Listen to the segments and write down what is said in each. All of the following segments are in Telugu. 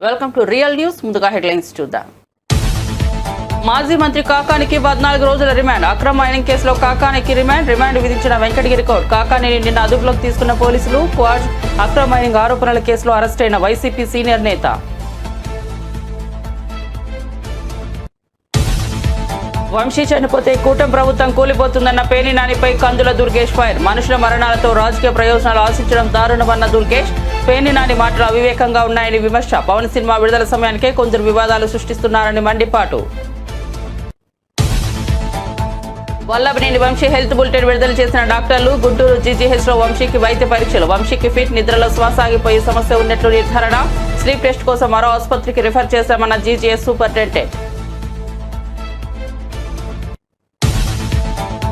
Welcome to real news. ముందుగా హెడ్లైన్స్ చూద్దాం. మాజీ మంత్రి కాకానికి 14 రోజుల రిమాండ్. అక్రమ మైనింగ్ కేసులో కాకానికి రిమాండ్ విధించిన వెంకటగిరి కోర్టు. కాకాని నిన్న అదుపులోకి తీసుకున్న పోలీసులు. క్వాడ్ అక్రమ మైనింగ్ ఆరోపణల కేసులో అరెస్ట్ అయిన వైసీపీ సీనియర్ నేత. వంశీ చనిపోతే కూటమి ప్రభుత్వం కూలిపోతుందన్న పేర్ని నానిపై కందుల దుర్గేష్ ఫైర్. మనుషుల మరణాలతో రాజకీయ ప్రయోజనాలు ఆశించడం దారుణమన్న దుర్గేష్. పేర్ని నాని మాటలు అవివేకంగా ఉన్నాయని విమర్శ. పవన్ సినిమా విడుదల సమయానికే కొందరు వివాదాలు సృష్టిస్తున్నారని మండిపాటు. వల్లభనేని వంశీ హెల్త్ బులెటిన్ విడుదల చేసిన డాక్టర్లు. గుంటూరు జీజీహెచ్లో వంశీకి వైద్య పరీక్షలు. వంశీకి ఫిట్, నిద్రలో శ్వాస ఆగిపోయే సమస్య ఉన్నట్లు నిర్ధారణ. స్లీప్ టెస్ట్ కోసం మరో ఆసుపత్రికి రిఫర్ చేశామన్న జీజీహెచ్ సూపరింటెండెంట్.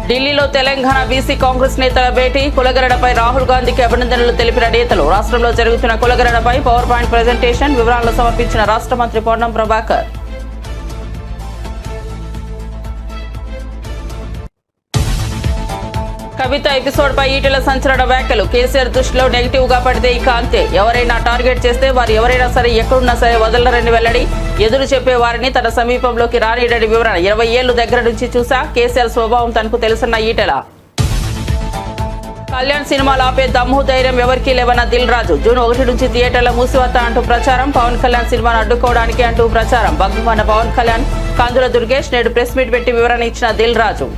ఢిల్లీలో తెలంగాణ బీసీ కాంగ్రెస్ నేతల భేటీ. కులగరడపై రాహుల్ గాంధీకి అభినందనలు తెలిపిన నేతలు. రాష్ట్రంలో జరుగుతున్న కులగరడపై పవర్ పాయింట్ ప్రెజెంటేషన్, వివరాలను సమర్పించిన రాష్ట్ర మంత్రి పొన్నం ప్రభాకర్. కవిత ఎపిసోడ్ పై ఈటెల సంచలన వ్యాఖ్యలు. కేసీఆర్ దృష్టిలో నెగిటివ్ గా పడితే ఇక అంతే. ఎవరైనా టార్గెట్ చేస్తే వారు ఎవరైనా సరే ఎక్కడున్నా సరే వదలరని వెల్లడి. ఎదురు చెప్పే వారిని తన సమీపంలోకి రానియడని వివరణ. 20 ఏళ్లు దగ్గర నుంచి చూసా. కేసీఆర్ స్వభావం తనకు తెలుసన్న ఈటెల. కళ్యాణ్ సినిమాలు ఆపే దమ్ము ధైర్యం ఎవరికీ లేవన్న దిల్ రాజు. జూన్ 1 నుంచి థియేటర్ల మూసివత్తా అంటూ ప్రచారం. పవన్ కళ్యాణ్ సినిమాను అడ్డుకోవడానికి అంటూ ప్రచారం. భగ్గుమన్న పవన్ కళ్యాణ్. కందుల దుర్గేష్ నేడు ప్రెస్ మీట్ పెట్టి వివరణ ఇచ్చిన దిల్ రాజు.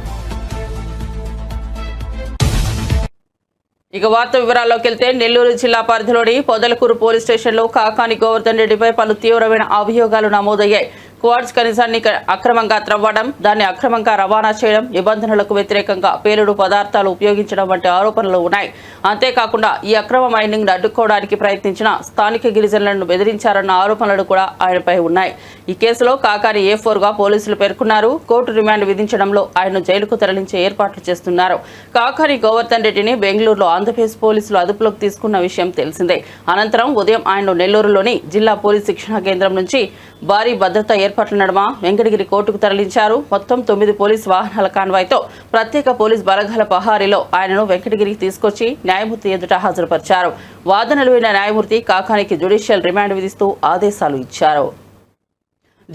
ఇక వార్త వివరాల్లోకి వెళ్తే, నెల్లూరు జిల్లా పరిధిలోని పొదలకూరు పోలీస్ స్టేషన్లో కాకాని గోవర్ధన్ రెడ్డిపై పలు తీవ్రమైన అభియోగాలు నమోదయ్యాయి. క్వార్ట్జ్ ఖనిజాన్ని అక్రమంగా త్రవ్వడం, దాన్ని అక్రమంగా రవాణా చేయడం, నిబంధనలకు వ్యతిరేకంగా పేలుడు పదార్థాలు ఉపయోగించడం వంటి ఆరోపణలు ఉన్నాయి. అంతేకాకుండా ఈ అక్రమ మైనింగ్ అడ్డుకోవడానికి ప్రయత్నించిన స్థానిక గిరిజనులను బెదిరించారన్న ఆరోపణలు కూడా ఆయనపై ఉన్నాయి. ఈ కేసులో కాకాని A4గా పోలీసులు పేర్కొన్నారు. కోర్టు రిమాండ్ విధించడంలో ఆయన్ను జైలుకు తరలించే ఏర్పాట్లు చేస్తున్నారు. కాకాని గోవర్ధన్ రెడ్డిని బెంగళూరులో ఆంధ్రప్రదేశ్ పోలీసులు అదుపులోకి తీసుకున్న విషయం తెలిసిందే. అనంతరం ఉదయం ఆయన్ను నెల్లూరులోని జిల్లా పోలీస్ శిక్షణా కేంద్రం నుంచి భారీ భద్రతా ఏర్పాట్ల నడుమ వెంకటగిరి కోర్టుకు తరలించారు. మొత్తం 9 పోలీసు వాహనాల కాన్వాయ్తో ప్రత్యేక పోలీస్ బలగాల పహారీలో ఆయనను వెంకటగిరికి తీసుకొచ్చి న్యాయమూర్తి ఎదుట హాజరుపరిచారు. వాదనలు విన్న న్యాయమూర్తి కాకానికి జ్యుడిషియల్ రిమాండ్ విధిస్తూ ఆదేశాలు ఇచ్చారు.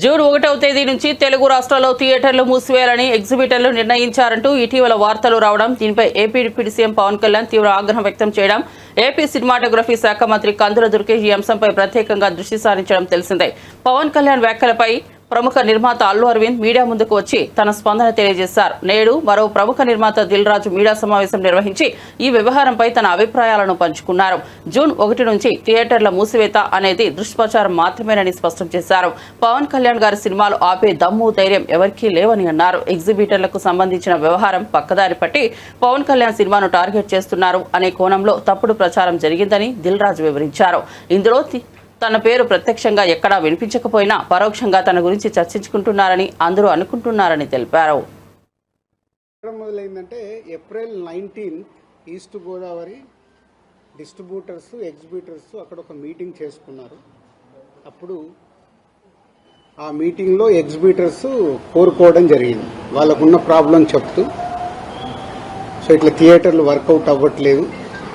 జూన్ 1వ తేదీ నుంచి తెలుగు రాష్ట్రాల్లో థియేటర్లు మూసివేయాలని ఎగ్జిబిటర్లు నిర్ణయించారంటూ ఇటీవల వార్తలు రావడం, దీనిపై AP deputy CM Pawan Kalyan తీవ్ర ఆగ్రహం వ్యక్తం చేయడం, ఏపీ సినిమాటోగ్రఫీ శాఖ మంత్రి కందుల దుర్గేష్ ఈ అంశంపై ప్రత్యేకంగా దృష్టి సారించడం తెలిసిందే. పవన్ కళ్యాణ్ వ్యాఖ్యలపై ప్రముఖ నిర్మాత అల్లు అరవింద్ మీడియా ముందుకు వచ్చి తన స్పందన తెలియజేశారు. నేడు మరో ప్రముఖ నిర్మాత దిల్ రాజు మీడియా సమావేశం నిర్వహించి ఈ వ్యవహారంపై తన అభిప్రాయాలను పంచుకున్నారు. జూన్ 1 నుంచి థియేటర్ల మూసివేత అనేది దుష్ప్రచారం మాత్రమేనని స్పష్టం చేశారు. పవన్ కళ్యాణ్ గారి సినిమాలు ఆపే దమ్ము ధైర్యం ఎవరికీ లేవని అన్నారు. ఎగ్జిబిటర్లకు సంబంధించిన వ్యవహారం పక్కదారి పట్టి పవన్ కళ్యాణ్ సినిమాను టార్గెట్ చేస్తున్నారు అనే కోణంలో తప్పుడు ప్రచారం జరిగిందని దిల్ రాజు వివరించారు. ఇందులో తన పేరు ప్రత్యక్షంగా ఎక్కడా వినిపించకపోయినా పరోక్షంగా తన గురించి చర్చించుకుంటున్నారని అందరూ అనుకుంటున్నారని తెలిపారు. మొదలైందంటే April 19 East Godavari distributors exhibitors అక్కడ ఒక మీటింగ్ చేసుకున్నారు. అప్పుడు ఆ మీటింగ్లో ఎగ్జిబిటర్స్ కోరుకోవడం జరిగింది. వాళ్ళకున్న ప్రాబ్లం చెప్తూ, సో ఇట్లా థియేటర్లు వర్కౌట్ అవ్వట్లేదు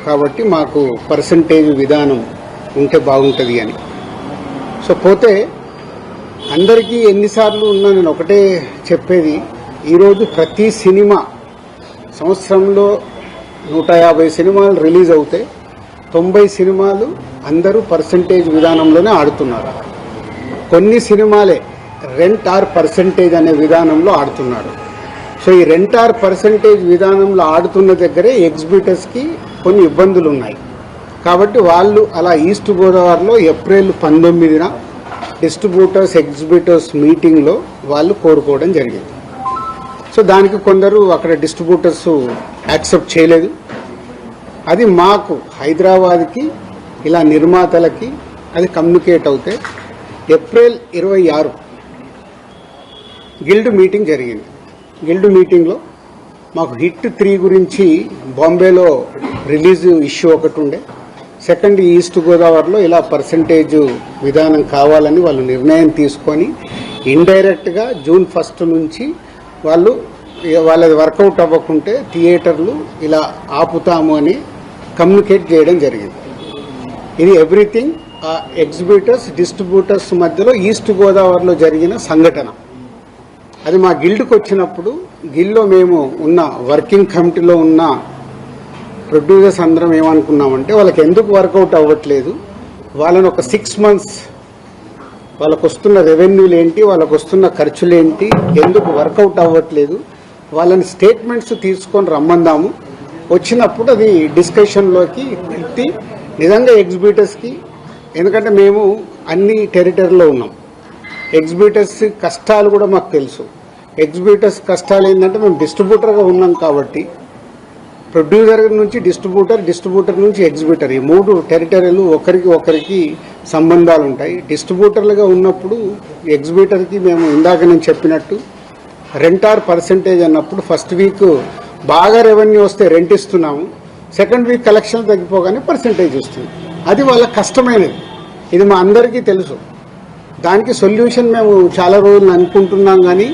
కాబట్టి మాకు పర్సంటేజ్ విధానం ఉంటే బాగుంటుంది అని. సో పోతే అందరికీ ఎన్నిసార్లు ఉన్నా నేను ఒకటే చెప్పేది, ఈరోజు ప్రతి సినిమా సంవత్సరంలో 150 సినిమాలు రిలీజ్ అవుతే 90 సినిమాలు అందరూ పర్సంటేజ్ విధానంలోనే ఆడుతున్నారు. కొన్ని సినిమాలే రెంట్ ఆర్ పర్సంటేజ్ అనే విధానంలో ఆడుతున్నారు. సో ఈ రెంట్ ఆర్ పర్సంటేజ్ విధానంలో ఆడుతున్న దగ్గరే ఎగ్జిబిటర్స్కి కొన్ని ఇబ్బందులు ఉన్నాయి. కాబట్టి వాళ్ళు అలా ఈస్ట్ గోదావరిలో ఏప్రిల్ 19న డిస్ట్రిబ్యూటర్స్ ఎగ్జిబిటర్స్ మీటింగ్లో వాళ్ళు కోరుకోవడం జరిగింది. సో దానికి కొందరు అక్కడ డిస్ట్రిబ్యూటర్స్ యాక్సెప్ట్ చేయలేదు. అది మాకు హైదరాబాద్కి ఇలా నిర్మాతలకి అది కమ్యూనికేట్ అవుతే ఏప్రిల్ 26 గిల్డ్ మీటింగ్ జరిగింది. గిల్డ్ మీటింగ్లో మాకు హిట్ 3 గురించి బాంబేలో రిలీజ్ ఇష్యూ ఒకటి ఉండే. సెకండ్, ఈస్ట్ గోదావరిలో ఇలా పర్సంటేజ్ విధానం కావాలని వాళ్ళు నిర్ణయం తీసుకొని ఇండైరెక్ట్గా జూన్ 1 నుంచి వాళ్ళది వర్కౌట్ అవ్వకుంటే థియేటర్లు ఇలా ఆపుతాము అని కమ్యూనికేట్ చేయడం జరిగింది. ఇది ఎవ్రీథింగ్ ఆ ఎగ్జిబిటర్స్ డిస్ట్రిబ్యూటర్స్ మధ్యలో ఈస్ట్ గోదావరిలో జరిగిన సంఘటన. అది మా గిల్డ్కి వచ్చినప్పుడు గిల్డ్లో మేము ఉన్న వర్కింగ్ కమిటీలో ఉన్న ప్రొడ్యూసర్స్ అందరం ఏమనుకున్నామంటే వాళ్ళకి ఎందుకు వర్కౌట్ అవ్వట్లేదు, వాళ్ళని ఒక 6 months వాళ్ళకు వస్తున్న రెవెన్యూలు ఏంటి, వాళ్ళకు వస్తున్న ఖర్చులు ఏంటి, ఎందుకు వర్కౌట్ అవ్వట్లేదు, వాళ్ళని స్టేట్మెంట్స్ తీసుకొని రమ్మందాము. వచ్చినప్పుడు అది డిస్కషన్లోకి పెట్టి నిజంగా ఎగ్జిబిటర్స్కి, ఎందుకంటే మేము అన్ని టెరిటరీలో ఉన్నాం, ఎగ్జిబిటర్స్ కష్టాలు కూడా మాకు తెలుసు. ఎగ్జిబిటర్స్ కష్టాలు ఏంటంటే మేము డిస్ట్రిబ్యూటర్గా ఉన్నాం కాబట్టి ప్రొడ్యూసర్ నుంచి డిస్ట్రిబ్యూటర్ నుంచి ఎగ్జిబిటర్, ఈ 3 టెరిటరీలు ఒకరికి సంబంధాలు ఉంటాయి. డిస్ట్రిబ్యూటర్లుగా ఉన్నప్పుడు ఎగ్జిబిటర్కి మేము ఇందాక నేను చెప్పినట్టు రెంటార్ పర్సెంటేజ్ అన్నప్పుడు ఫస్ట్ వీక్ బాగా రెవెన్యూ వస్తే రెంట్ ఇస్తున్నాము, సెకండ్ వీక్ కలెక్షన్ తగ్గిపోగానే పర్సెంటేజ్ వస్తుంది. అది వాళ్ళ కష్టమైనది, ఇది మా అందరికీ తెలుసు. దానికి సొల్యూషన్ మేము చాలా రోజులు అనుకుంటున్నాం. కానీ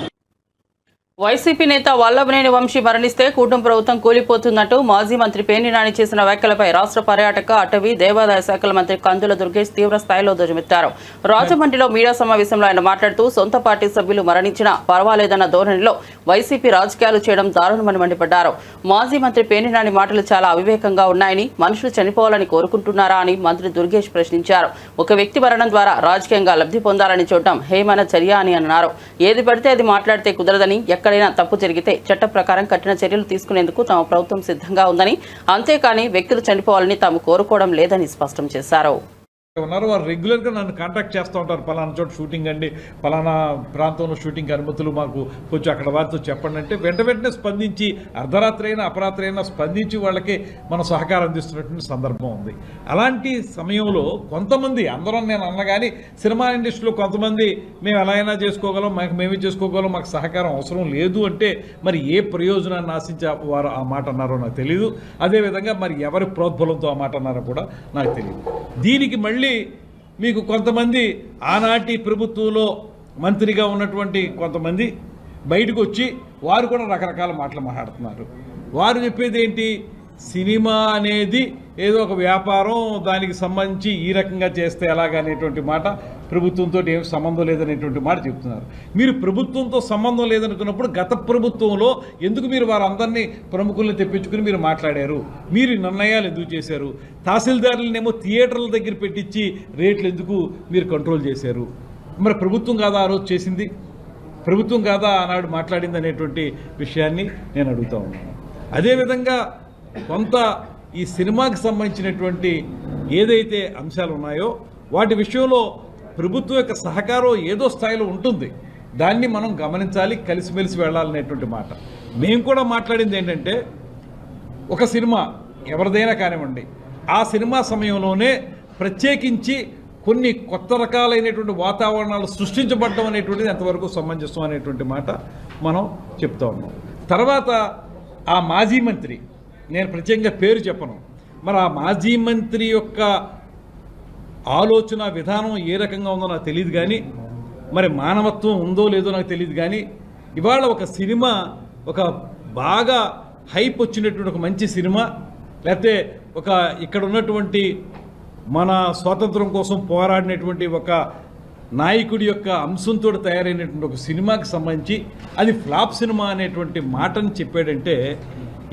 వైసీపీ నేత వల్లభనేని వంశీ మరణిస్తే కూటమి ప్రభుత్వం కూలిపోతున్నట్టు మాజీ మంత్రి పేర్ని నాని చేసిన వ్యాఖ్యలపై రాష్ట్ర పర్యాటక, అటవీ, దేవాదాయ శాఖల మంత్రి కందుల దుర్గేష్ తీవ్ర స్థాయిలో ధ్వజమెత్తారు. రాజమండ్రిలో మీడియా సమావేశంలో ఆయన మాట్లాడుతూ సొంత పార్టీ సభ్యులు మరణించినా పర్వాలేదన్న ధోరణిలో వైసీపీ రాజకీయాలు చేయడం దారుణమని మండిపడ్డారు. మాజీ మంత్రి పేర్ని నాని మాటలు చాలా అవివేకంగా ఉన్నాయని, మనుషులు చనిపోవాలని కోరుకుంటున్నారా అని మంత్రి దుర్గేష్ ప్రశ్నించారు. ఒక వ్యక్తి మరణం ద్వారా రాజకీయంగా లబ్ధి పొందాలని చూడటం హేయమైన చర్య అని అన్నారు. ఏది పడితే అది మాట్లాడితే కుదరదని, ఎక్కడైనా తప్పు జరిగితే చట్ట ప్రకారం కఠిన చర్యలు తీసుకునేందుకు తమ ప్రభుత్వం సిద్ధంగా ఉందని, అంతేకాని వ్యక్తులు చనిపోవాలని తాము కోరుకోవడం లేదని స్పష్టం చేశారు. ఉన్నారు వారు రెగ్యులర్గా నన్ను కాంటాక్ట్ చేస్తూ ఉంటారు. పలానా చోట షూటింగ్ అండి, పలానా ప్రాంతంలో షూటింగ్ అనుమతులు మాకు కొంచెం అక్కడ వారితో చెప్పండి అంటే వెంటనే స్పందించి అర్ధరాత్రి అయినా అపరాత్రి అయినా స్పందించి వాళ్ళకి మనం సహకారం అందిస్తున్నటువంటి సందర్భం ఉంది. అలాంటి సమయంలో కొంతమంది, అందరం నేను అన్నగాని సినిమా ఇండస్ట్రీలో కొంతమంది మేము ఎలా అయినా చేసుకోగలం, మేమే చేసుకోగలం, మాకు సహకారం అవసరం లేదు అంటే మరి ఏ ప్రయోజనాన్ని ఆశించి వారు ఆ మాట అన్నారో నాకు తెలియదు. అదేవిధంగా మరి ఎవరి ప్రోద్బలంతో ఆ మాట అన్నారో కూడా నాకు తెలియదు. దీనికి మళ్ళీ మీకు కొంతమంది ఆనాటి ప్రభుత్వంలో మంత్రిగా ఉన్నటువంటి కొంతమంది బయటకు వచ్చి వారు కూడా రకరకాల మాటలు మాట్లాడుతున్నారు. వారు చెప్పేది ఏంటి, సినిమా అనేది ఏదో ఒక వ్యాపారం, దానికి సంబంధించి ఈ రకంగా చేస్తే ఎలాగనేటువంటి మాట, ప్రభుత్వంతో ఏం సంబంధం లేదనేటువంటి మాట చెప్తున్నారు. మీరు ప్రభుత్వంతో సంబంధం లేదనుకున్నప్పుడు గత ప్రభుత్వంలో ఎందుకు మీరు వారందరినీ ప్రముఖుల్ని తెప్పించుకుని మీరు మాట్లాడారు, మీరు నిర్ణయాలు ఎందుకు చేశారు, తహసీల్దారులనేమో థియేటర్ల దగ్గర పెట్టించి రేట్లు ఎందుకు మీరు కంట్రోల్ చేశారు? మరి ప్రభుత్వం కాదా ఆ రోజు చేసింది, ప్రభుత్వం కాదా ఆనాడు మాట్లాడింది అనేటువంటి విషయాన్ని నేను అడుగుతా ఉన్నాను. అదేవిధంగా కొంత ఈ సినిమాకి సంబంధించినటువంటి ఏదైతే అంశాలు ఉన్నాయో వాటి విషయంలో ప్రభుత్వం యొక్క సహకారం ఏదో స్థాయిలో ఉంటుంది, దాన్ని మనం గమనించాలి, కలిసిమెలిసి వెళ్ళాలనేటువంటి మాట. మేము కూడా మాట్లాడింది ఏంటంటే, ఒక సినిమా ఎవరిదైనా కానివ్వండి, ఆ సినిమా సమయంలోనే ప్రత్యేకించి కొన్ని కొత్త రకాలైనటువంటి వాతావరణాలు సృష్టించబడడం అనేటువంటిది ఎంతవరకు సమంజసం అనేటువంటి మాట మనం చెప్తా ఉన్నాం. తర్వాత ఆ మాజీ మంత్రి, నేను ప్రత్యేకంగా పేరు చెప్పను, మరి ఆ మాజీ మంత్రి యొక్క ఆలోచన విధానం ఏ రకంగా ఉందో నాకు తెలియదు, కానీ మరి మానవత్వం ఉందో లేదో నాకు తెలియదు. కానీ ఇవాళ ఒక సినిమా, ఒక బాగా హైప్ వచ్చినటువంటి ఒక మంచి సినిమా, లేకపోతే ఒక ఇక్కడ ఉన్నటువంటి మన స్వాతంత్రం కోసం పోరాడినటువంటి ఒక నాయకుడి యొక్క అంశంతో తయారైనటువంటి ఒక సినిమాకి సంబంధించి అది ఫ్లాప్ సినిమా అనేటువంటి మాటని చెప్పాడంటే,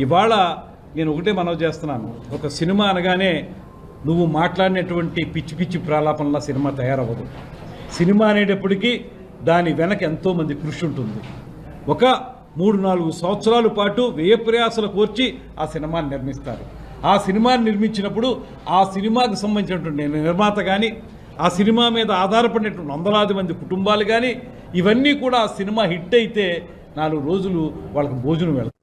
ఇవాళ నేను ఒకటే మనవి చేస్తున్నాను, ఒక సినిమా అనగానే నువ్వు మాట్లాడినటువంటి పిచ్చి పిచ్చి ప్రాలాపనలా సినిమా తయారవ్వదు. సినిమా అనేటప్పటికీ దాని వెనక ఎంతోమంది కృషి ఉంటుంది. ఒక 3-4 సంవత్సరాల పాటు వ్యయ ప్రయాసాలు కోర్చి ఆ సినిమాని నిర్మిస్తారు. ఆ సినిమాని నిర్మించినప్పుడు ఆ సినిమాకి సంబంధించినటువంటి నిర్మాత కానీ, ఆ సినిమా మీద ఆధారపడినటువంటి వందలాది మంది కుటుంబాలు కానీ, ఇవన్నీ కూడా ఆ సినిమా హిట్ అయితే 4 రోజులు వాళ్ళకి భోజనం వెళ్తారు.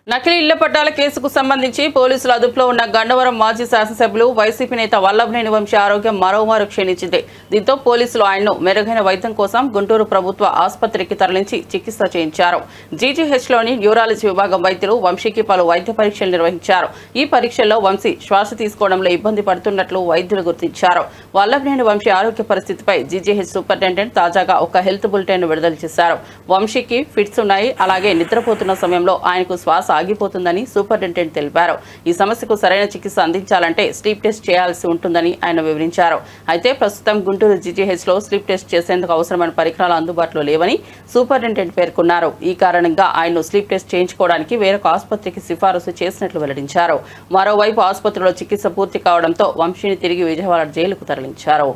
నకిలీ ఇళ్ల పట్టాల కేసుకు సంబంధించి పోలీసుల అదుపులో ఉన్న గన్నవరం మాజీ శాసనసభ్యులు వైసీపీ నేత వల్లభనేని వంశీ ఆరోగ్యం మరోమారు క్షీణించింది. దీంతో పోలీసులు ఆయన్ను మెరుగైన వైద్యం కోసం గుంటూరు ప్రభుత్వ ఆసుపత్రికి తరలించి చికిత్స చేయించారు. జీజీహెచ్లోని న్యూరాలజీ విభాగం వైద్యులు వంశీకి పలు వైద్య పరీక్షలు నిర్వహించారు. ఈ పరీక్షల్లో వంశీ శ్వాస తీసుకోవడంలో ఇబ్బంది పడుతున్నట్లు వైద్యులు గుర్తించారు. వల్లభనేని వంశీ ఆరోగ్య పరిస్థితిపై జీజీహెచ్ సూపరింటెండెంట్ తాజాగా ఒక హెల్త్ బులెటిన్ విడుదల చేశారు. వంశీకి ఫిట్స్ ఉన్నాయి, అలాగే నిద్రపోతున్న సమయంలో ఆయనకు శ్వాస సాగిపోతుందని సూపరింటెండెంట్ తెలిపారు. ఈ సమస్యకు సరైన చికిత్స అందించాలంటే స్లీప్ టెస్ట్ చేయాల్సి ఉంటుందని ఆయన వివరించారు. అయితే ప్రస్తుతం గుంటూరు జీజీహెచ్లో స్లీప్ టెస్ట్ చేసేందుకు అవసరమైన పరికరాలు అందుబాటులో లేవని సూపరింటెండెంట్ పేర్కొన్నారు. ఈ కారణంగా ఆయన్ను స్లీప్ టెస్ట్ చేయించుకోవడానికి వేరొక ఆసుపత్రికి సిఫారసు చేసినట్లు వెల్లడించారు. మరోవైపు ఆసుపత్రిలో చికిత్స పూర్తి కావడంతో వంశీని తిరిగి విజయవాడ జైలుకు తరలించారు.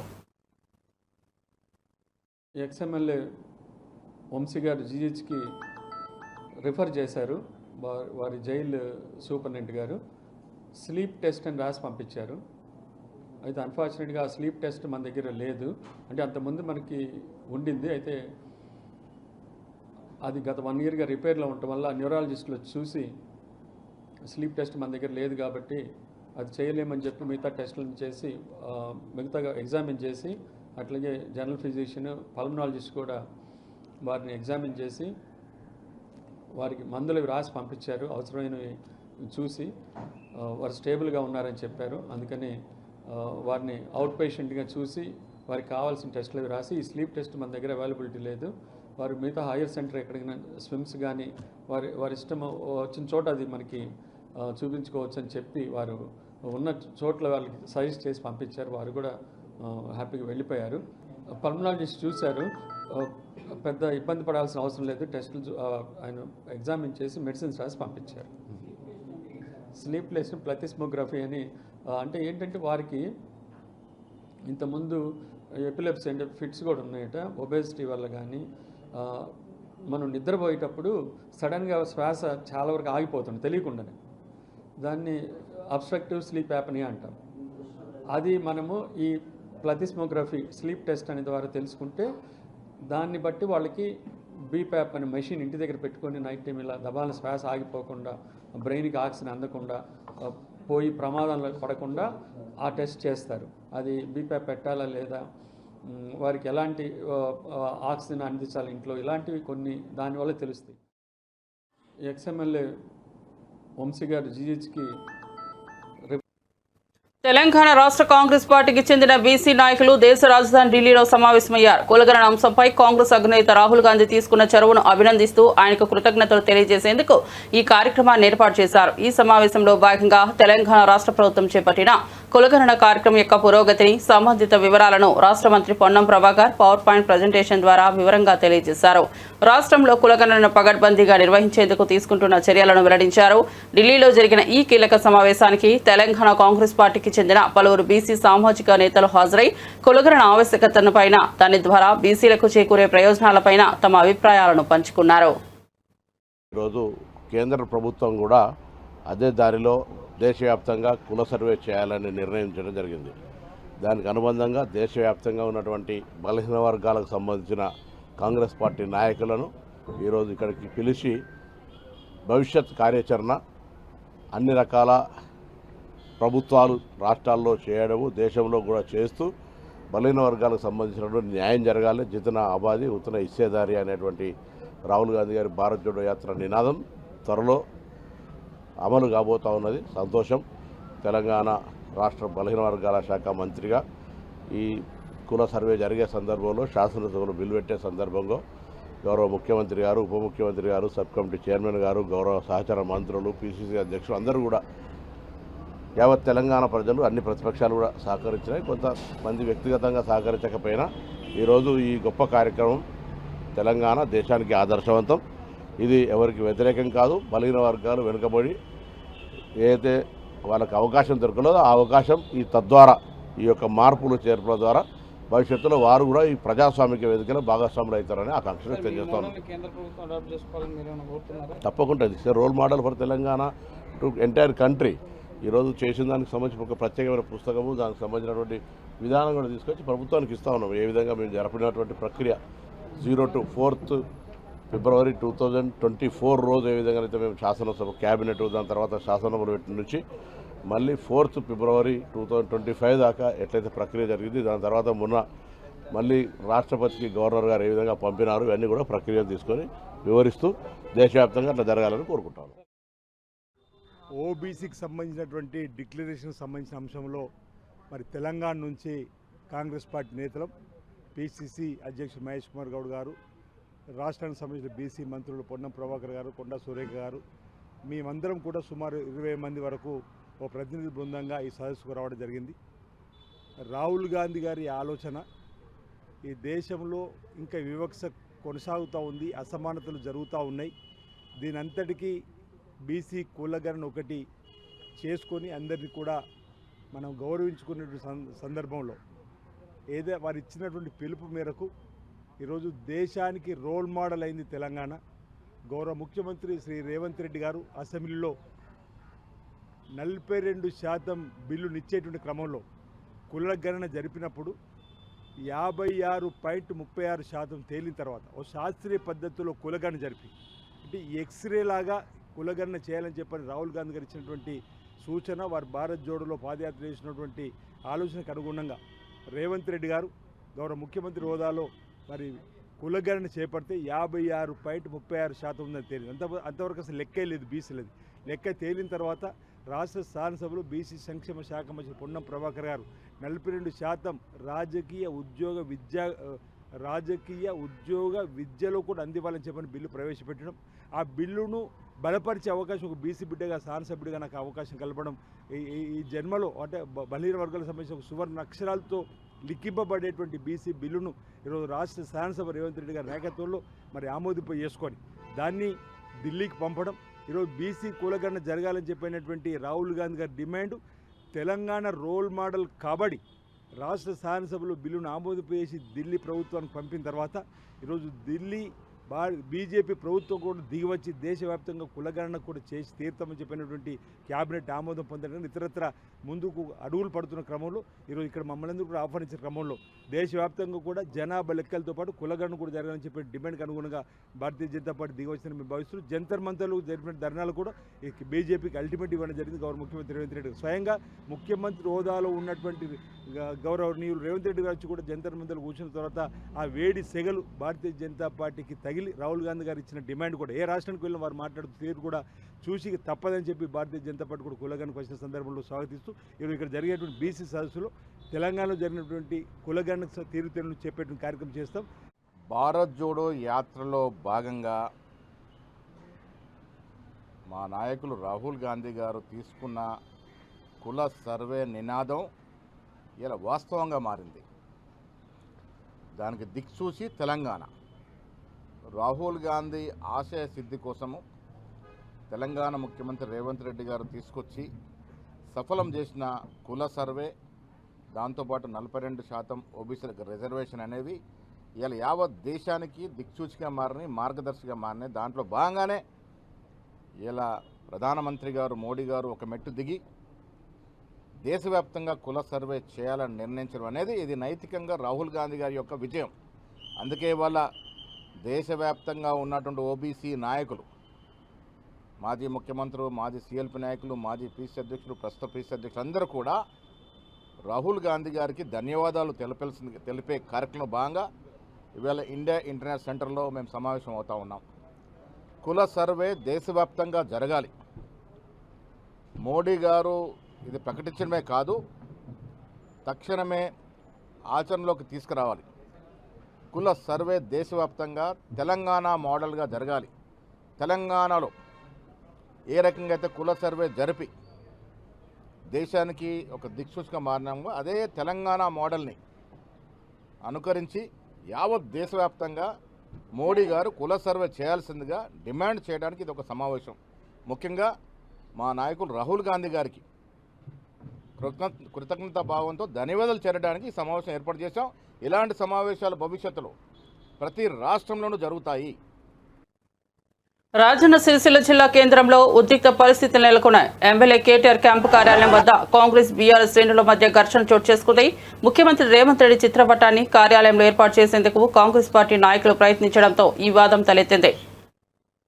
ఎక్స్ఎమ్మెల్యే వంశీ గారు జీహెచ్కి రిఫర్ చేశారు. వారి జైలు సూపరింటెండెంట్ గారు స్లీప్ టెస్ట్ అని రాసి పంపించారు. అయితే అన్ఫార్చునేట్గా ఆ స్లీప్ టెస్ట్ మన దగ్గర లేదు. అంటే అంతకుముందు మనకి ఉండింది. అయితే అది గత 1 yearగా రిపేర్లో ఉండటం వల్ల న్యూరాలజిస్టులు చూసి స్లీప్ టెస్ట్ మన దగ్గర లేదు కాబట్టి అది చేయలేమని చెప్పి మిగతా టెస్టులను చేసి మిగతాగా ఎగ్జామిన్ చేసి అట్లాగే జనరల్ ఫిజిషియన్ పల్మనాలజిస్ట్ కూడా వారిని ఎగ్జామిన్ చేసి వారికి మందులు రాసి పంపించారు. అవసరమైనవి చూసి వారు స్టేబుల్గా ఉన్నారని చెప్పారు. అందుకని వారిని అవుట్ పేషెంట్గా చూసి వారికి కావాల్సిన టెస్టులు రాసి ఈ స్లీప్ టెస్ట్ మన దగ్గర అవైలబిలిటీ లేదు. వారు మిగతా హైయర్ సెంటర్ ఎక్కడికైనా స్విమ్స్ కానీ వారి ఇష్టం వచ్చిన చోట అది మనకి చూపించుకోవచ్చు అని చెప్పి వారు ఉన్న చోట్ల వాళ్ళకి సజెస్ట్ చేసి పంపించారు. వారు కూడా హ్యాపీగా వెళ్ళిపోయారు. పల్మనాలజిస్ట్ చూశారు. పెద్ద ఇబ్బంది పడాల్సిన అవసరం లేదు. టెస్టులు ఆయన ఎగ్జామిన్ చేసి మెడిసిన్స్ రాసి పంపించారు. స్లీప్ లెస్ ప్లతిస్మోగ్రఫీ అని అంటే ఏంటంటే వారికి ఇంతకుముందు ఎపిలెప్సీ అంటే ఫిట్స్ కూడా ఉన్నాయట. ఒబేసిటీ వల్ల కానీ మనం నిద్రపోయేటప్పుడు సడన్గా శ్వాస చాలా వరకు ఆగిపోతుంది తెలియకుండానే. దాన్ని అబ్స్ట్రక్టివ్ స్లీప్ యాప్నియా అంటాం. అది మనము ఈ ప్లతిస్మోగ్రఫీ స్లీప్ టెస్ట్ అనే ద్వారా తెలుసుకుంటే దాన్ని బట్టి వాళ్ళకి బీప్యాప్ అనే మెషిన్ ఇంటి దగ్గర పెట్టుకొని నైట్ టైం ఇలా దబాలను శ్వాస ఆగిపోకుండా బ్రెయిన్కి ఆక్సిజన్ అందకుండా పోయి ప్రమాదంలో పడకుండా ఆ టెస్ట్ చేస్తారు. అది బీప్యాప్ పెట్టాలా లేదా, వారికి ఎలాంటి ఆక్సిజన్ అందించాలి ఇంట్లో, ఇలాంటివి కొన్ని దానివల్ల తెలుస్తాయి. ఎక్స్ఎమ్మెల్యే వంశీ గారు జీహెచ్కి తెలంగాణ రాష్ట్ర కాంగ్రెస్ పార్టీకి చెందిన బీసీ నాయకులు దేశ రాజధాని ఢిల్లీలో సమావేశమయ్యారు. కులగణన అంశంపై కాంగ్రెస్ అగ్రనేత రాహుల్ గాంధీ తీసుకున్న చొరవను అభినందిస్తూ ఆయనకు కృతజ్ఞతలు తెలియజేసేందుకు ఈ కార్యక్రమాన్ని ఏర్పాటు చేశారు. ఈ సమావేశంలో భాగంగా తెలంగాణ రాష్ట్ర ప్రభుత్వం చేపట్టిన కులగణన కార్యక్రమం యొక్క పురోగతిని, సంబంధిత వివరాలను రాష్ట్ర మంత్రి Ponnam Prabhakar power point presentation ద్వారా వివరంగా తెలియజేశారు. రాష్ట్రంలో కులగణన పగడ్బందీగా నిర్వహించేందుకు తీసుకుంటున్న చర్యలను వెల్లడించారు. ఢిల్లీలో జరిగిన ఈ కీలక సమావేశానికి తెలంగాణ కాంగ్రెస్ పార్టీకి చెందిన పలువురు బీసీ సామాజిక నేతలు హాజరై కులగణన ఆవశ్యకతపైన, దాని ద్వారా బీసీలకు చేకూరే ప్రయోజనాలపైన తమ అభిప్రాయాలను పంచుకున్నారు. ఈరోజు కేంద్ర ప్రభుత్వం కూడా అదే దారిలో దేశవ్యాప్తంగా కుల సర్వే చేయాలని నిర్ణయించడం జరిగింది. దానికి అనుబంధంగా దేశవ్యాప్తంగా ఉన్నటువంటి బలహీన వర్గాలకు సంబంధించిన కాంగ్రెస్ పార్టీ నాయకులను ఈరోజు ఇక్కడికి పిలిచి భవిష్యత్ కార్యాచరణ అన్ని రకాల ప్రభుత్వాలు రాష్ట్రాల్లో చేయడము, దేశంలో కూడా చేస్తూ బలహీన వర్గాలకు సంబంధించినటువంటి న్యాయం జరగాలి, జితన ఆబాది ఉతన ఇచ్చేదారి అనేటువంటి రాహుల్ గాంధీ గారి భారత్ జోడో యాత్ర నినాదం త్వరలో అమలు కాబోతూ ఉన్నది. సంతోషం. తెలంగాణ రాష్ట్ర బలహీన వర్గాల శాఖ మంత్రిగా ఈ కుల సర్వే జరిగే సందర్భంలో శాసనసభలో బిల్లు పెట్టే సందర్భంగా గౌరవ ముఖ్యమంత్రి గారు, ఉప ముఖ్యమంత్రి గారు, సబ్ కమిటీ చైర్మన్ గారు, గౌరవ సహచర మంత్రులు, పిసిసి అధ్యక్షులు అందరూ కూడా యావత్ తెలంగాణ ప్రజలు, అన్ని ప్రతిపక్షాలు కూడా సహకరించినాయి. కొంతమంది వ్యక్తిగతంగా సహకరించకపోయినా ఈరోజు ఈ గొప్ప కార్యక్రమం తెలంగాణ దేశానికి ఆదర్శవంతం. ఇది ఎవరికి వ్యతిరేకం కాదు. బలహీన వర్గాలు వెనుకబడి ఏదైతే వాళ్ళకి అవకాశం దొరకలేదో ఆ అవకాశం ఈ తద్వారా ఈ యొక్క మార్పులు చేర్పుల ద్వారా భవిష్యత్తులో వారు కూడా ఈ ప్రజాస్వామిక వేదికలో భాగస్వాములు అవుతారని ఆకాంక్షలు తెలియజేస్తాను. తప్పకుండా ఇది role model for Telangana to entire country. ఈరోజు చేసిన దానికి సంబంధించిన ఒక ప్రత్యేకమైన పుస్తకము, దానికి సంబంధించినటువంటి విధానం కూడా తీసుకొచ్చి ప్రభుత్వానికి ఇస్తూ ఉన్నాం. ఏ విధంగా మేము జరిపినటువంటి ప్రక్రియ 0 to 4th February 2024 రోజు ఏ విధంగా అయితే మేము శాసనసభ క్యాబినెట్, దాని తర్వాత శాసనసభలు పెట్టిన నుంచి మళ్ళీ 4th February 2025 దాకా ఎట్లయితే ప్రక్రియ జరిగింది, దాని తర్వాత మొన్న మళ్ళీ రాష్ట్రపతికి గవర్నర్ గారు ఏ విధంగా పంపినారు, ఇవన్నీ కూడా ప్రక్రియను తీసుకొని వివరిస్తూ దేశవ్యాప్తంగా అట్లా జరగాలని కోరుకుంటాను. ఓబీసీకి సంబంధించినటువంటి డిక్లరేషన్ సంబంధించిన అంశంలో మరి తెలంగాణ నుంచి కాంగ్రెస్ పార్టీ నేతలు, పిసిసి అధ్యక్షుడు మహేష్ కుమార్ గౌడ్ గారు, రాష్ట్రానికి సంబంధించిన బీసీ మంత్రులు పొన్నం ప్రభాకర్ గారు, కొండా సురేఖ గారు, మేమందరం కూడా సుమారు 20 మంది వరకు ఓ ప్రతినిధి బృందంగా ఈ సదస్సుకు రావడం జరిగింది. రాహుల్ గాంధీ గారి ఆలోచన ఈ దేశంలో ఇంకా వివక్ష కొనసాగుతూ ఉంది, అసమానతలు జరుగుతూ ఉన్నాయి. దీనంతటికీ బీసీ కులగణన ఒకటి చేసుకొని అందరినీ కూడా మనం గౌరవించుకునే సందర్భంలో వారు ఇచ్చినటువంటి పిలుపు మేరకు ఈరోజు దేశానికి రోల్ మోడల్ అయింది తెలంగాణ. గౌరవ ముఖ్యమంత్రి శ్రీ రేవంత్ రెడ్డి గారు అసెంబ్లీలో 42% బిల్లునిచ్చేటువంటి క్రమంలో కులగణన జరిపినప్పుడు 56.36% తేలిన తర్వాత ఓ శాస్త్రీయ పద్ధతిలో కులగణన జరిపి అంటే ఎక్స్రే లాగా కులగణన చేయాలని చెప్పని రాహుల్ గాంధీ గారు ఇచ్చినటువంటి సూచన, వారు భారత్ జోడోలో పాదయాత్ర చేసినటువంటి ఆలోచనకు అనుగుణంగా రేవంత్ రెడ్డి గారు గౌరవ ముఖ్యమంత్రి హోదాలో మరి కులగణన చేపడితే 56.36% ఉందని తేలింది. అంతవరకు అసలు లెక్కే లేదు, బీసీలది లెక్క తేలిన తర్వాత రాష్ట్ర శాసనసభలో బీసీ సంక్షేమ శాఖ మంత్రి పొన్నం ప్రభాకర్ గారు 42% రాజకీయ ఉద్యోగ విద్యలో కూడా అందివ్వాలని చెప్పని బిల్లు ప్రవేశపెట్టడం, ఆ బిల్లును బలపరిచే అవకాశం ఒక బీసీ బిడ్డగా శాసనసభ్యుడిగా నాకు అవకాశం కలపడం ఈ జన్మలో అంటే బలహీన వర్గాలకు సంబంధించిన ఒక సువర్ణ అక్షరాలతో లిఖింపబడేటువంటి బీసీ బిల్లును ఈరోజు రాష్ట్ర శాసనసభ రేవంత్ రెడ్డి గారి నాయకత్వంలో మరి ఆమోదింప చేసుకొని దాన్ని ఢిల్లీకి పంపడం, ఈరోజు బీసీ కులగణన జరగాలని చెప్పినటువంటి రాహుల్ గాంధీ గారి డిమాండ్ తెలంగాణ రోల్ మోడల్ కాబట్టి రాష్ట్ర శాసనసభలో బిల్లును ఆమోదింపజేసి ఢిల్లీ ప్రభుత్వానికి పంపిన తర్వాత ఈరోజు ఢిల్లీ బీజేపీ ప్రభుత్వం కూడా దిగివచ్చి దేశవ్యాప్తంగా కులగణన కూడా చేసి తీర్థమని చెప్పినటువంటి క్యాబినెట్ ఆమోదం పొందడం ఇతరత్ర ముందుకు అడుగులు పడుతున్న క్రమంలో ఈరోజు ఇక్కడ మమ్మల్ని కూడా ఆహ్వానించిన క్రమంలో దేశవ్యాప్తంగా కూడా జనాభా లెక్కలతో పాటు కులగణన కూడా జరగాలని చెప్పి డిమాండ్కి అనుగుణంగా భారతీయ జనతా పార్టీ దిగివచ్చిన మేము భావిస్తూ జంతర్ మంతర్లు జరిపిన ధర్నాలు కూడా బీజేపీకి అల్టిమేట్ ఇవ్వడం జరిగింది. గౌరవ ముఖ్యమంత్రి రేవంత్ రెడ్డి స్వయంగా ముఖ్యమంత్రి హోదాలో ఉన్నటువంటి గౌరవనీయులు రేవంత్ రెడ్డి గారు వచ్చి కూడా జంతర్ మంతర్లు కూర్చున్న తర్వాత ఆ వేడి సెగలు భారతీయ జనతా పార్టీకి తగిలి రాహుల్ గాంధీ గారు ఇచ్చిన డిమాండ్ కూడా ఏ రాష్ట్రానికి వెళ్ళిన వారు మాట్లాడుతూ తీరు కూడా చూసి తప్పదని చెప్పి భారతీయ జనతా పార్టీ కూడా కులగణనకు వచ్చిన సందర్భంలో స్వాగతిస్తూ ఈరోజు ఇక్కడ జరిగేటువంటి బీసీ సదస్సులో తెలంగాణలో జరిగినటువంటి కులగణన తీరుతెన్నులు చెప్పేటువంటి కార్యక్రమం చేస్తాం. భారత్ జోడో యాత్రలో భాగంగా మా నాయకులు రాహుల్ గాంధీ గారు తీసుకున్న కుల సర్వే నినాదం ఇలా వాస్తవంగా మారింది. దానికి దిక్సూచి తెలంగాణ. రాహుల్ గాంధీ ఆశయ సిద్ధి కోసము తెలంగాణ ముఖ్యమంత్రి రేవంత్ రెడ్డి గారు తీసుకొచ్చి సఫలం చేసిన కుల సర్వే, దాంతోపాటు 42% ఓబీసీలకు రిజర్వేషన్ అనేవి ఇలా యావత్ దేశానికి దిక్సూచిగా మారినాయి, మార్గదర్శిగా మారినాయి. దాంట్లో భాగంగానే ఇలా ప్రధానమంత్రి గారు మోడీ గారు ఒక మెట్టు దిగి దేశవ్యాప్తంగా కుల సర్వే చేయాలని నిర్ణయించడం అనేది ఇది నైతికంగా రాహుల్ గాంధీ గారి యొక్క విజయం. అందుకే వాళ్ళ దేశవ్యాప్తంగా ఉన్నటువంటి ఓబీసీ నాయకులు, మాజీ ముఖ్యమంత్రులు, మాజీ సీఎల్పీ నాయకులు, మాజీ పీసీ అధ్యక్షులు, ప్రస్తుత పీసీ అధ్యక్షులు అందరూ కూడా రాహుల్ గాంధీ గారికి ధన్యవాదాలు తెలిపే కార్యక్రమంలో భాగంగా ఇవాళ ఇండియా ఇంటర్నేషనల్ సెంటర్లో మేము సమావేశం అవుతా ఉన్నాం. కుల సర్వే దేశవ్యాప్తంగా జరగాలి. మోడీ గారు ఇది ప్రకటించడమే కాదు, తక్షణమే ఆచరణలోకి తీసుకురావాలి. కుల సర్వే దేశవ్యాప్తంగా తెలంగాణ మోడల్గా జరగాలి. తెలంగాణలో ఏ రకంగా అయితే కుల సర్వే జరిపి దేశానికి ఒక దిక్సూచిగా మారినామో అదే తెలంగాణ మోడల్ని అనుకరించి యావత్ దేశవ్యాప్తంగా మోడీ గారు కుల సర్వే చేయాల్సిందిగా డిమాండ్ చేయడానికి ఇది ఒక సమావేశం. ముఖ్యంగా మా నాయకులు రాహుల్ గాంధీ గారికి కృతజ్ఞతా భావంతో ధన్యవాదాలు చేరడానికి ఈ సమావేశం ఏర్పాటు చేశాం. ఇలాంటి సమావేశాలు భవిష్యత్తులో ప్రతి రాష్ట్రంలోనూ జరుగుతాయి. రాజన్న సిరిసిల్ల జిల్లా కేంద్రంలో ఉద్రిక్త పరిస్థితులు నెలకొన్నాయి. ఎమ్మెల్యే కేటీఆర్ క్యాంపు కార్యాలయం వద్ద కాంగ్రెస్ బీఆర్ఎస్ శ్రేణుల మధ్య ఘర్షణ చోటు చేసుకుంది. ముఖ్యమంత్రి రేవంత్ రెడ్డి చిత్రపటాన్ని కార్యాలయంలో ఏర్పాటు చేసేందుకు కాంగ్రెస్ పార్టీ నాయకులు ప్రయత్నించడంతో ఈ వాదం తలెత్తింది.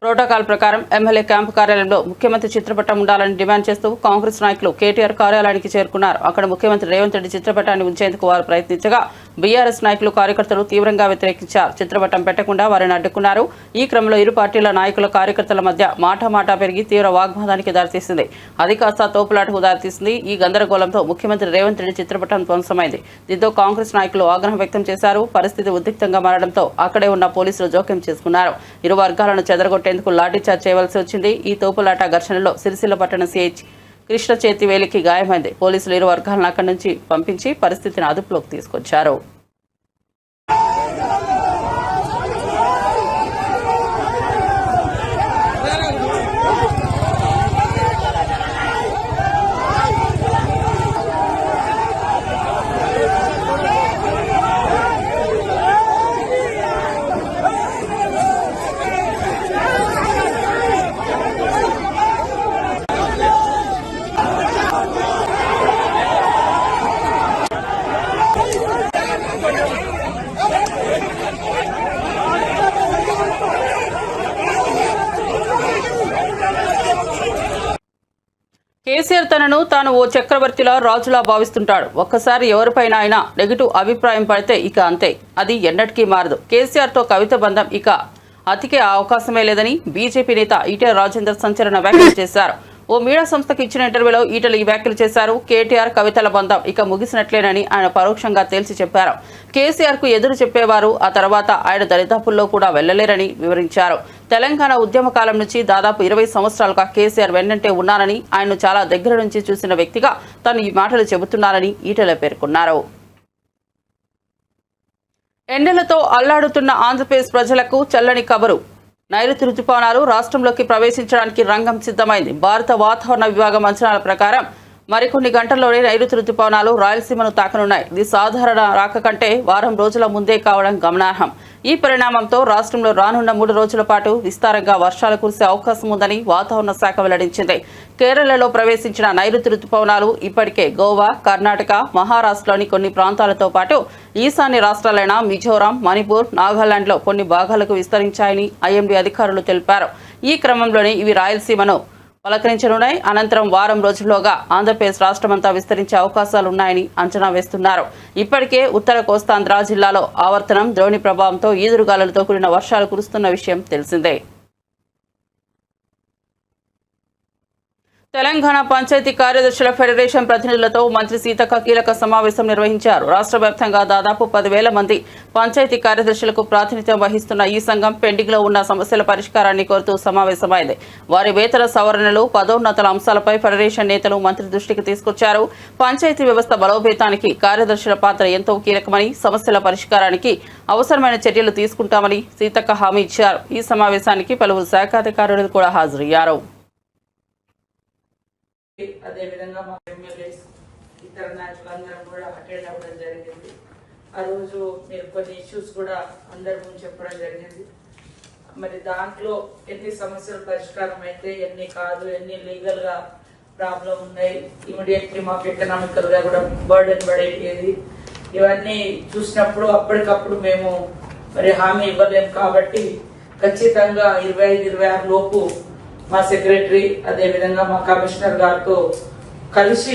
ప్రోటోకాల్ ప్రకారం ఎమ్మెల్యే క్యాంపు కార్యాలయంలో ముఖ్యమంత్రి చిత్రపటం ఉండాలని డిమాండ్ చేస్తూ కాంగ్రెస్ నాయకులు కేటీఆర్ కార్యాలయానికి చేరుకున్నారు. అక్కడ ముఖ్యమంత్రి రేవంత్ రెడ్డి చిత్రపటాన్ని ఉంచేందుకు వారు ప్రయత్నించగా బీఆర్ఎస్ నాయకులు కార్యకర్తలు తీవ్రంగా వ్యతిరేకించారు. చిత్రపటం పెట్టకుండా వారిని అడ్డుకున్నారు. ఈ క్రమంలో ఇరు పార్టీల నాయకుల కార్యకర్తల మధ్య మాటామాటా పెరిగి తీవ్ర వాగ్వాదానికి దారితీసింది. అది కాస్త తోపులాటకు దారితీసింది. ఈ గందరగోళంతో ముఖ్యమంత్రి రేవంత్ రెడ్డి చిత్రపటం ధ్వంసమైంది. దీంతో కాంగ్రెస్ నాయకులు ఆగ్రహం వ్యక్తం చేశారు. పరిస్థితి ఉద్రిక్తంగా మారడంతో అక్కడే ఉన్న పోలీసులు జోక్యం చేసుకున్నారు. ఇరు వర్గాలను చెదరగొట్టే పెట్టేందుకు లాఠీచార్జ్ చేయవలసి వచ్చింది. ఈ తోపులాట ఘర్షణలో సిరిసిల్ల పట్టణ సిఐ కృష్ణ చేతివేలికి గాయమైంది. పోలీసులు ఇరు వర్గాలను అక్కడి నుంచి పంపించి పరిస్థితిని అదుపులోకి తీసుకొచ్చారు. కేసీఆర్ తనను తాను ఓ చక్రవర్తిలా రాజులా భావిస్తుంటాడు. ఒక్కసారి ఎవరిపైన అయినా నెగిటివ్ అభిప్రాయం పడితే ఇక అంతే, అది ఎన్నటికీ మారదు. కేసీఆర్తో కవిత బంధం ఇక అతికే అవకాశమే లేదని బీజేపీ నేత ఈటెల రాజేందర్ సంచలన వ్యాఖ్యలు చేశారు. ఓ మీడియా సంస్థకు ఇచ్చిన ఇంటర్వ్యూలో ఈటెల ఈ వ్యాఖ్యలు చేశారు. కేటీఆర్ కవితల బంధం ఇక ముగిసినట్లేనని ఆయన పరోక్షంగా తేల్చి చెప్పారు. కేసీఆర్ కు ఎదురు చెప్పేవారు ఆ తర్వాత ఆయన దరిదాపుల్లో కూడా వెళ్లలేరని వివరించారు. తెలంగాణ ఉద్యమ కాలం నుంచి దాదాపు 20 సంవత్సరాలుగా కేసీఆర్ వెన్నంటే ఉన్నానని, ఆయన్ను చాలా దగ్గర నుంచి చూసిన వ్యక్తిగా తాను ఈ మాటలు చెబుతున్నానని ఈటెల పేర్కొన్నారు. ఎండలతో అల్లాడుతున్న ఆంధ్రప్రదేశ్ ప్రజలకు చల్లని కబరు. నైరుతి రుతుపవనాలు రాష్ట్రంలోకి ప్రవేశించడానికి రంగం సిద్ధమైంది. భారత వాతావరణ విభాగం అంచనాల ప్రకారం మరికొన్ని గంటల్లోనే నైరుతి రుతుపవనాలు రాయలసీమను తాకనున్నాయి. ఇది సాధారణ రాక కంటే వారం రోజుల ముందే కావడం గమనార్హం. ఈ పరిణామంతో రాష్ట్రంలో రానున్న 3 రోజుల పాటు విస్తారంగా వర్షాలు కురిసే అవకాశం ఉందని వాతావరణ శాఖ వెల్లడించింది. కేరళలో ప్రవేశించిన నైరుతి రుతుపవనాలు ఇప్పటికే గోవా, కర్ణాటక, మహారాష్ట్రలోని కొన్ని ప్రాంతాలతో పాటు ఈశాన్య రాష్ట్రాలైన మిజోరాం, మణిపూర్, నాగాలాండ్లో కొన్ని భాగాలకు విస్తరించాయని ఐఎండీ అధికారులు తెలిపారు. ఈ క్రమంలోనే ఇవి రాయలసీమను పలకరించనున్నాయి. అనంతరం వారం రోజుల్లోగా ఆంధ్రప్రదేశ్ రాష్ట్రమంతా విస్తరించే అవకాశాలున్నాయని అంచనా వేస్తున్నారు. ఇప్పటికే ఉత్తర కోస్తాంధ్ర జిల్లాలో ఆవర్తనం, ద్రోణి ప్రభావంతో ఈదురుగాలులతో కూడిన వర్షాలు కురుస్తున్న విషయం తెలిసిందే. తెలంగాణ పంచాయతీ కార్యదర్శుల ఫెడరేషన్ ప్రతినిధులతో మంత్రి సీతక్క కీలక సమావేశం నిర్వహించారు. రాష్ట్ర వ్యాప్తంగా దాదాపు 10,000 మంది పంచాయతీ కార్యదర్శులకు ప్రాతినిధ్యం వహిస్తున్న ఈ సంఘం పెండింగ్ లో ఉన్న సమస్యల పరిష్కారాన్ని కోరుతూ సమావేశమైంది. వారి వేతన సవరణలు, పదోన్నతుల అంశాలపై ఫెడరేషన్ నేతలు మంత్రి దృష్టికి తీసుకొచ్చారు. పంచాయతీ వ్యవస్థ బలోపేతానికి కార్యదర్శుల పాత్ర ఎంతో కీలకమని, సమస్యల పరిష్కారానికి అవసరమైన చర్యలు తీసుకుంటామని సీతక్క హామీ ఇచ్చారు. ఈ సమావేశానికి పలువురు శాఖాధికారులు కూడా హాజరయ్యారు. అదేవిధంగా మా ఎమ్మెల్యేస్ ఇతర నాయకులందరం కూడా అటెండ్ అవ్వడం జరిగింది. ఆ రోజు మీరు కొన్ని ఇష్యూస్ కూడా అందరి ముందు చెప్పడం జరిగింది. మరి దాంట్లో ఎన్ని సమస్యలు పరిష్కారం అయితే, ఎన్ని కాదు, ఎన్ని లీగల్ గా ప్రాబ్లం ఉన్నాయి, ఇమీడియట్లీ మాకు ఎకనామికల్ గా కూడా బర్డెన్ పడేది, ఇవన్నీ చూసినప్పుడు అప్పటికప్పుడు మేము మరి హామీ ఇవ్వలేము. కాబట్టి ఖచ్చితంగా 25-26 లోపు మా సెక్రటరీ అదేవిధంగా మా కమిషనర్ గారితో కలిసి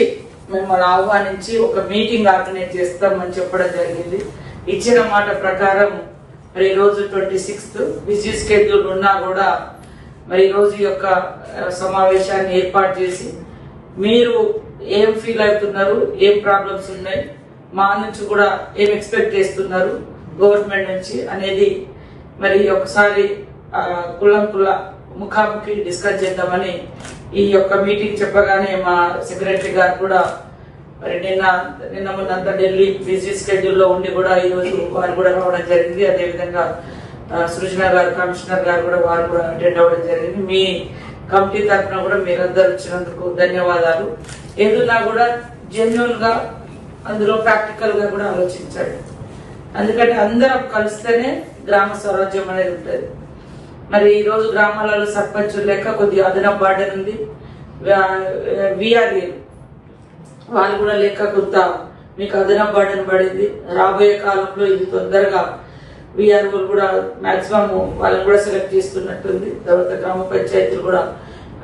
మిమ్మల్ని ఆహ్వానించి ఒక మీటింగ్ ఆర్గనైజ్ చేస్తామని చెప్పడం జరిగింది. ఇచ్చిన మాట ప్రకారం మరి ఈరోజు 26th బిజీ స్కెడ్యూల్ ఉన్నా కూడా మరి ఈరోజు యొక్క సమావేశాన్ని ఏర్పాటు చేసి మీరు ఏం ఫీల్ అవుతున్నారు, ఏం ప్రాబ్లమ్స్ ఉన్నాయి, మా నుంచి కూడా ఏం ఎక్స్పెక్ట్ చేస్తున్నారు గవర్నమెంట్ నుంచి అనేది మరి ఒకసారి కుల ముఖాముఖి డిస్కస్ చేద్దామని ఈ యొక్క మీటింగ్ చెప్పగానే మా సెక్రటరీ గారు కూడా మరి నిన్న మొన్నంతా ఢిల్లీ బిజీ స్కెడ్యూల్లో ఉండి కూడా ఈరోజు వారు కూడా రావడం జరిగింది. అదేవిధంగా సృజన గారు, కమిషనర్ గారు కూడా వారు కూడా అటెండ్ అవ్వడం జరిగింది. మీ కమిటీ తరఫున కూడా మీరందరూ వచ్చినందుకు ధన్యవాదాలు. ఏదున్నా కూడా జెన్యున్ గా అందులో ప్రాక్టికల్ గా కూడా ఆలోచించాడు. ఎందుకంటే అందరం కలిస్తేనే గ్రామ స్వరాజ్యం అనేది ఉంటుంది. మరి ఈ రోజు గ్రామాలలో సర్పంచులు లెక్క కొద్దిగా అదనపు బార్డర్ ఉంది. విఆర్ఏ వాళ్ళు కూడా లెక్క కొంత మీకు అదనపు బార్డర్ పడింది. రాబోయే కాలంలో ఇది తొందరగా విఆర్ఓలు కూడా మాక్సిమం వాళ్ళని కూడా సెలెక్ట్ చేస్తున్నట్టుంది. తర్వాత గ్రామ పంచాయతీలు కూడా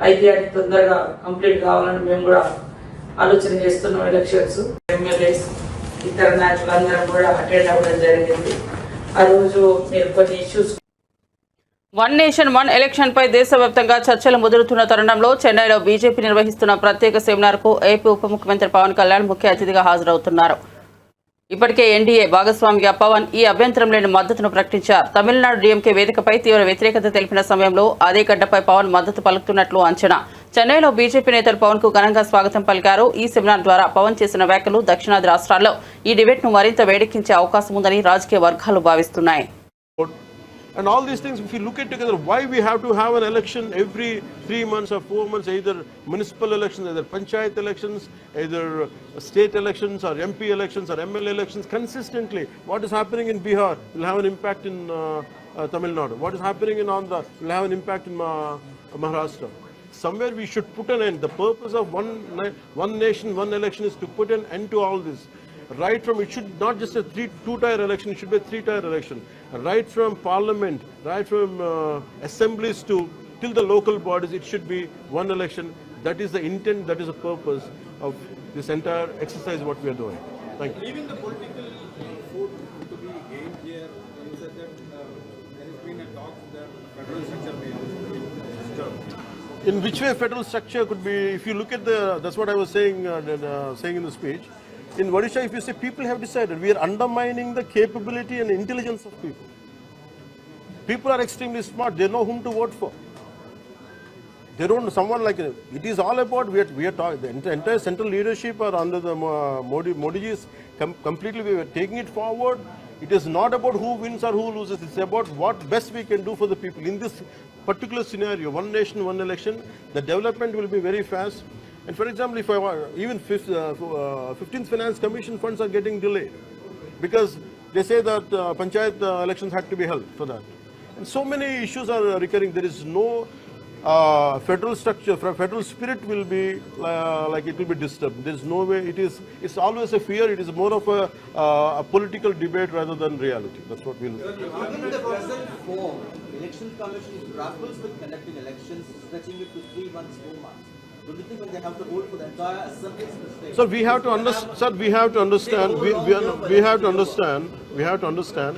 అయితే అది తొందరగా కంప్లీట్ కావాలని మేము కూడా ఆలోచన చేస్తున్నాం. ఎలక్షన్స్ ఎమ్మెల్యేస్ ఇతర నాయకులందరం కూడా అటెండ్ అవ్వడం జరిగింది. ఆ రోజు మీరు కొన్ని issues one nation one election పై దేశవ్యాప్తంగా చర్చలు ముదురుతున్న తరుణంలో చెన్నైలో బీజేపీ నిర్వహిస్తున్న ప్రత్యేక సెమినార్ కు ఏపీ ఉప ముఖ్యమంత్రి పవన్ కళ్యాణ్ ముఖ్య అతిథిగా హాజరవుతున్నారు. ఇప్పటికే ఎన్డీఏ భాగస్వామిగా పవన్ ఈ అభ్యంతరం లేని మద్దతును ప్రకటించారు. తమిళనాడు డీఎంకే వేదికపై తీవ్ర వ్యతిరేకత తెలిపిన సమయంలో అదే గడ్డపై పవన్ మద్దతు పలుకుతున్నట్లు అంచనా. చెన్నైలో బీజేపీ నేతలు పవన్ కు ఘనంగా స్వాగతం పలికారు. ఈ సెమినార్ ద్వారా పవన్ చేసిన వ్యాఖ్యలు దక్షిణాది రాష్ట్రాల్లో ఈ డిబేట్ ను మరింత వేడెక్కించే అవకాశం ఉందని రాజకీయ వర్గాలు భావిస్తున్నాయి. And all these things, if you look at together, why we have to have an election every 3 months or 4 months, either municipal elections, either panchayat elections, either state elections or MP elections or MLA elections consistently. What is happening in Bihar will have an impact in Tamil Nadu. What is happening in Andhra will have an impact in Maharashtra. Somewhere we should put an end. The purpose of one nation, one election is to put an end to all this. Right from, it should not just a two-tier election, it should be a three-tier election. Right from parliament, right from assemblies to till the local bodies, it should be one election. That is the intent, that is the purpose of this entire exercise what we are doing. Thank you. Leaving the political food to be gained here, you said that there has been a talk that federal structure may be disturbed. In which way federal structure could be, if you look at that's what I was saying in the speech. In Odisha, if you say people have decided, we are undermining the capability and intelligence of people. People are extremely smart. They know whom to vote for. They don't, someone like, it is all about, we are talking, the entire central leadership are under the Modi's completely, we are taking it forward. It is not about who wins or who loses. It's about what best we can do for the people. In this particular scenario, one nation, one election, the development will be very fast. And for example, if I even 15th Finance Commission funds are getting delayed because they say that panchayat elections had to be held for that. And so many issues are recurring. There is no federal structure, federal spirit will be like it will be disturbed. There is no way. It's always a fear. It is more of a political debate rather than reality. That's what we'll. Given the present form, Election Commission grapples with conducting elections, stretching it to 3 months, 4 months. Do you think when they have to hold for the entire assembly? Sir, we have to understand. Sir, we have to understand. We have to understand. We have to understand.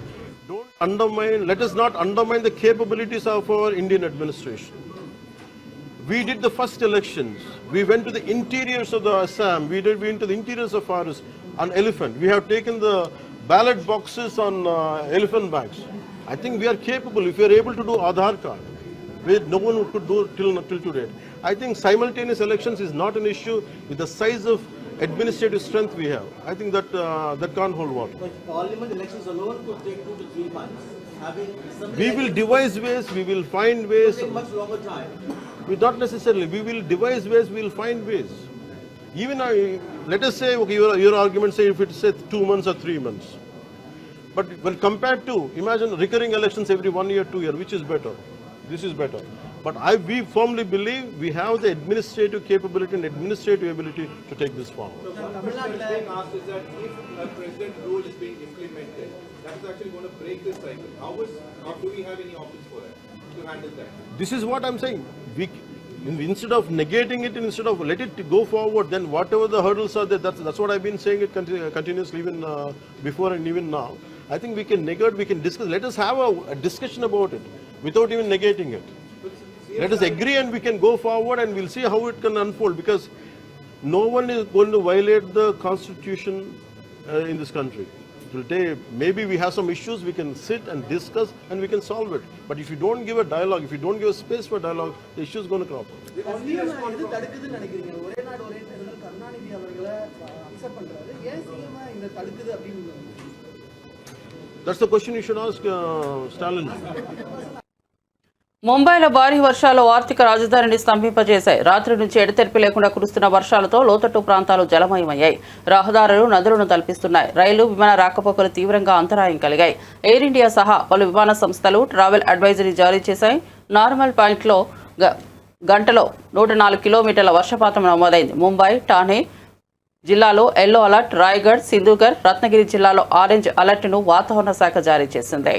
Don't undermine. Let us not undermine the capabilities of our Indian administration. We did the first elections. We went to the interiors of the Assam. We went to the interiors of forest on elephant. We have taken the ballot boxes on elephant bags. I think we are capable. If we are able to do Aadhaar card, no one could do till today. I think simultaneous elections is not an issue with the size of administrative strength we have. I think that can't hold water. But parliament elections alone could take 2 to 3 months. We will devise ways. We will find ways. It will take much longer time. Not necessarily. We will devise ways. We will find ways. Even let us say, okay, your argument say if it's say 2 months or 3 months. But when compared to, imagine recurring elections every 1 year, 2 years, which is better? This is better. But we firmly believe we have the administrative capability and administrative ability to take this forward. So what is being asked is that if a president rule is being implemented, that is actually going to break this cycle. How do we have any options for that, to handle that? This is what I'm saying. Instead of negating it, instead of let it go forward, then whatever the hurdles are there, that's what I've been saying it continuously even before and even now. I think we can negate, we can discuss. Let us have a discussion about it without even negating it. Let us agree and we can go forward and we'll see how it can unfold, because no one is going to violate the constitution in this country. It will take, maybe we have some issues, we can sit and discuss and we can solve it. But if you don't give a dialogue, if you don't give a space for dialogue, the issue is going to crop up. That's the question you should ask Stalin. ముంబైలో భారీ వర్షాలు ఆర్థిక రాజధానిని స్తంభింపజేశాయి. రాత్రి నుంచి ఎడతెరిపి లేకుండా కురుస్తున్న వర్షాలతో లోతట్టు ప్రాంతాలు జలమయమయ్యాయి. రహదారులు నదులను తలపిస్తున్నాయి. రైలు విమాన రాకపోకలు తీవ్రంగా అంతరాయం కలిగాయి. ఎయిర్ ఇండియా సహా పలు విమాన సంస్థలు ట్రావెల్ అడ్వైజరీ జారీ చేశాయి. నార్మల్ పాయింట్లో గంటలో 104 కిలోమీటర్ల వర్షపాతం నమోదైంది. ముంబై, ఠానే జిల్లాలో ఎల్లో అలర్ట్, రాయ్గఢ్, సింధుగర్, రత్నగిరి జిల్లాలో ఆరెంజ్ అలర్ట్ను వాతావరణ శాఖ జారీ చేసింది.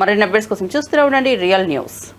మరిన్ని అప్డేట్స్ కోసం చూస్తూనే ఉండండి రియల్ న్యూస్.